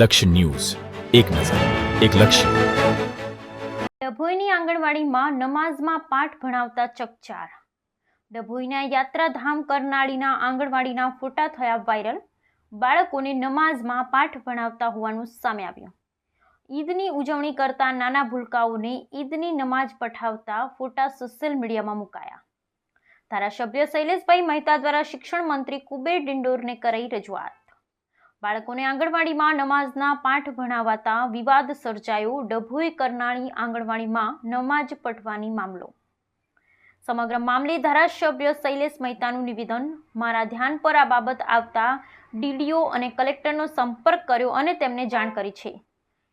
લક્ષ્ય ન્યૂઝ, એક નજર, એક લક્ષ્ય. ડભોઈની આંગણવાડીમાં નમાઝમાં પાઠ ભણાવતા ચકચાર. ડભોઈના યાત્રાધામ કરનાળીના આંગણવાડીના ફોટા થયા વાયરલ. બાળકોને નમાઝમાં પાઠ ભણાવતા હોવાનું સામે આવ્યું. ઈદની ઉજવણી કરતા નાના ભૂલકાઓને ઈદની નમાઝ પઠાવતા ફોટા સોશિયલ મીડિયામાં મુકાયા. ધારાસભ્ય શૈલેષભાઈ મહેતા દ્વારા શિક્ષણ મંત્રી કુબેર ડિંડોરને કરાઈ રજૂઆત. બાળકોને આંગણવાડીમાં નમાઝના પાઠ ભણાવાતા વિવાદ સર્જાયો. ડભોઈ કરનાળી આંગણવાડીમાં નમાઝ પઢવાની મામલો. સમગ્ર મામલે ધારાસભ્ય શૈલેષ મહેતાનું નિવેદન. મારા ધ્યાન પર આ બાબત આવતા ડીડીઓ અને કલેક્ટરનો સંપર્ક કર્યો અને તેમને જાણ કરી છે.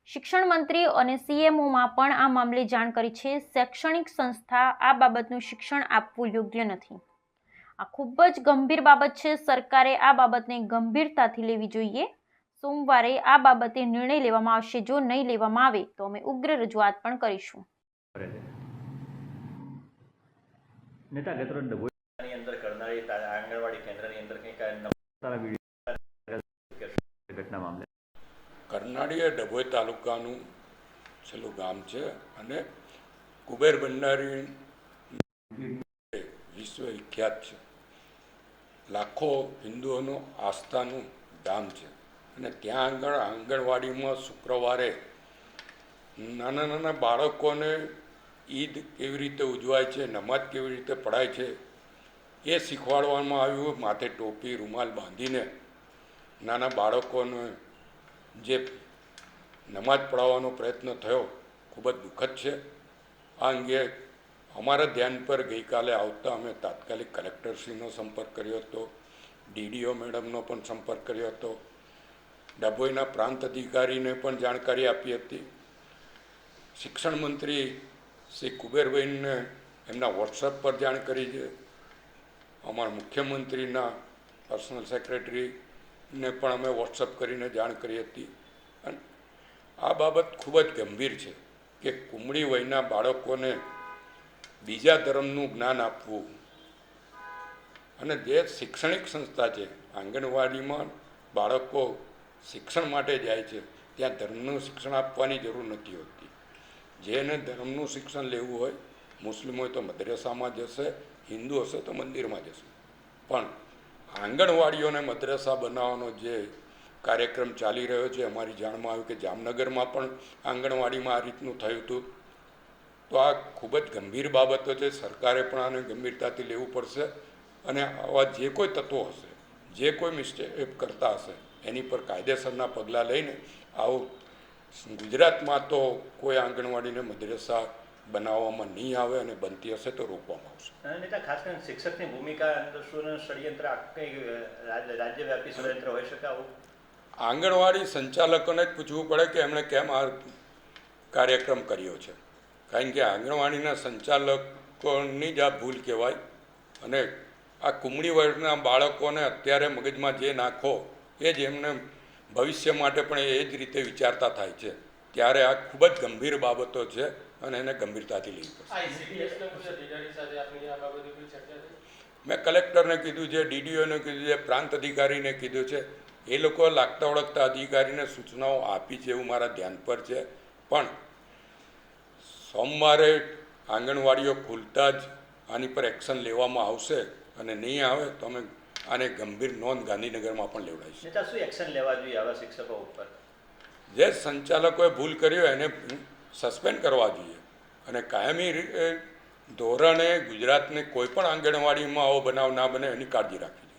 શિક્ષણ મંત્રી અને સીએમઓમાં પણ આ મામલે જાણ કરી છે. શૈક્ષણિક સંસ્થા આ બાબતનું શિક્ષણ આપવું યોગ્ય નથી. આ ખૂબ જ ગંભીર બાબત છે. સરકારે આ બાબતને ગંભીરતાથી લેવી જોઈએ. સોમવારે આ બાબતે નિર્ણય લેવામાં આવશે. જો નહીં લેવામાં આવે તો અમે ઉગ્ર રજૂઆત પણ કરીશું. નેતા ગતરોજ ડભોઈની અંદર કરનારી આંગણવાડી કેન્દ્રની અંદર ઘટના મામલે કરનાળી એ ડભોઈ તાલુકાનું છેલ્લું ગામ છે અને કુબેર ભંડારી વિશ્વ વિખ્યાત છે. લાખો હિન્દુઓનું આસ્થાનું ધામ છે અને ત્યાં આગળ આંગણવાડીમાં શુક્રવારે નાના નાના બાળકોને ઈદ કેવી રીતે ઉજવાય છે, નમાઝ કેવી રીતે પઢાય છે એ શીખવાડવામાં આવ્યું. માથે ટોપી રૂમાલ બાંધીને નાના બાળકોને જે નમાઝ પઢાવવાનો પ્રયત્ન થયો ખૂબ જ દુઃખદ છે. આ અંગે અમારા ધ્યાન પર ગઈકાલે આવતા અમે તાત્કાલિક કલેક્ટરશ્રીનો સંપર્ક કર્યો હતો, ડીડીઓ મેડમનો પણ સંપર્ક કર્યો હતો, ડભોઈના પ્રાંત અધિકારીને પણ જાણકારી આપી હતી. શિક્ષણ મંત્રી શ્રી કુબેરભાઈને એમના વોટ્સઅપ પર જાણ કરી છે. અમારા મુખ્યમંત્રીના પર્સનલ સેક્રેટરીને પણ અમે વોટ્સઅપ કરીને જાણ કરી હતી. અને આ બાબત ખૂબ જ ગંભીર છે કે કુમળી વયના બાળકોને બીજા ધર્મનું જ્ઞાન આપવું અને જે શૈક્ષણિક સંસ્થા છે આંગણવાડીમાં બાળકો શિક્ષણ માટે જાય છે ત્યાં ધર્મનું શિક્ષણ આપવાની જરૂર નથી હોતી. જેને ધર્મનું શિક્ષણ લેવું હોય, મુસ્લિમ હોય તો મદ્રસામાં જશે, હિન્દુ હશે તો મંદિરમાં જશે. પણ આંગણવાડીઓને મદ્રસા બનાવવાનો જે કાર્યક્રમ ચાલી રહ્યો છે, અમારી જાણમાં આવ્યું કે જામનગરમાં પણ આંગણવાડીમાં આ રીતનું થયું હતું. તો આ ખૂબ જ ગંભીર બાબતો છે. સરકારે પણ આને ગંભીરતાથી લેવું પડશે અને આવા જે કોઈ તત્વો હશે, જે કોઈ મિસ્ટેક કરતા હશે એની પર કાયદેસરના પગલાં લઈને આવું ગુજરાતમાં તો કોઈ આંગણવાડીને મદ્રસા બનાવવામાં નહીં આવે અને બનતી હશે તો રોકવામાં આવશે. નેતા ખાસ કરીને શિક્ષકની ભૂમિકા અંદર શું ષડયંત્ર રાજ્યવ્યાપી ષડયંત્ર હોઈ શકે? આવું આંગણવાડી સંચાલકોને જ પૂછવું પડે કે એમણે કેમ આ કાર્યક્રમ કર્યો છે. કારણ કે આંગણવાડીના સંચાલકોની જ આ ભૂલ કહેવાય. અને આ કુમળી વર્ગના બાળકોને અત્યારે મગજમાં જે નાખો એ જ એમને ભવિષ્ય માટે પણ એ જ રીતે વિચારતા થાય છે. ત્યારે આ ખૂબ જ ગંભીર બાબતો છે અને એને ગંભીરતાથી લેવી પડશે. મેં કલેક્ટરને કીધું છે, ડીડીઓને કીધું છે, પ્રાંત અધિકારીને કીધું છે. એ લોકો લાગતા ઓળખતા અધિકારીને સૂચનાઓ આપી છે એવું મારા ધ્યાન પર છે. પણ સોમવારે આંગણવાડીઓ ખુલતા જ આની પર એક્શન લેવામાં આવશે અને નહીં આવે તો અમે આને ગંભીર નોંધ ગાંધીનગરમાં પણ લેવડાવીશું. નેતા શું એક્શન લેવા જોઈએ આવા શિક્ષકો ઉપર? જે સંચાલકોએ ભૂલ કરી હોય એને સસ્પેન્ડ કરવા જોઈએ અને કાયમી ધોરણે ગુજરાતની કોઈ પણ આંગણવાડીમાં આવો બનાવ ના બને એની કાળજી રાખવી જોઈએ.